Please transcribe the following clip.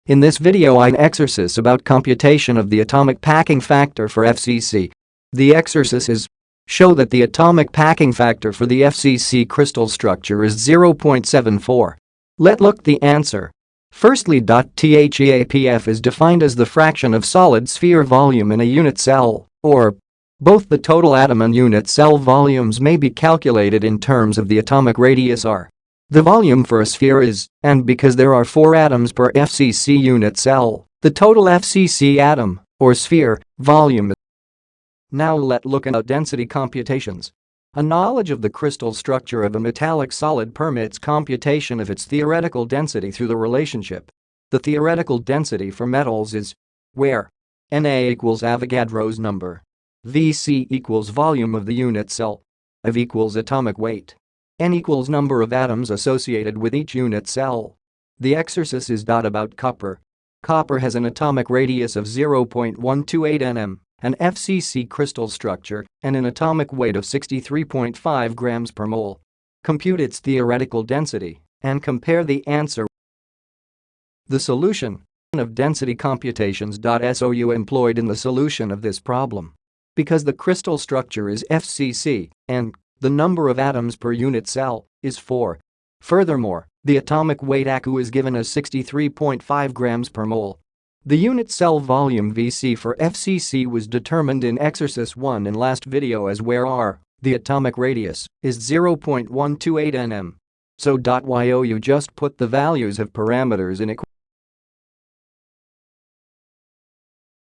In this video I exercise about computation of the atomic packing factor for FCC. The exercise is show that the atomic packing factor for the FCC crystal structure is 0.74. Let's look the answer. Firstly, THEAPF is defined as the fraction of solid sphere volume in a unit cell, or both the total atom and unit cell volumes may be calculated in terms of the atomic radius r. The volume for a sphere is, and because there are 4 atoms per FCC unit cell, the total FCC atom, or sphere, volume is. Now let's look at density computations. A knowledge of the crystal structure of a metallic solid permits computation of its theoretical density through the relationship. The theoretical density for metals is where Na equals Avogadro's number, Vc equals volume of the unit cell, Av equals atomic weight, N equals number of atoms associated with each unit cell. The exercise is about copper. Copper has an atomic radius of 0.128 nm, an FCC crystal structure, and an atomic weight of 63.5 grams per mole. Compute its theoretical density and compare the answer. The solution of density computations. SOU employed in the solution of this problem. Because the crystal structure is FCC and the number of atoms per unit cell is 4. Furthermore, the atomic weight ACU is given as 63.5 grams per mole. The unit cell volume Vc for FCC was determined in exercise 1 in last video as where r, the atomic radius, is 0.128 nm. So you just put the values of parameters in equation.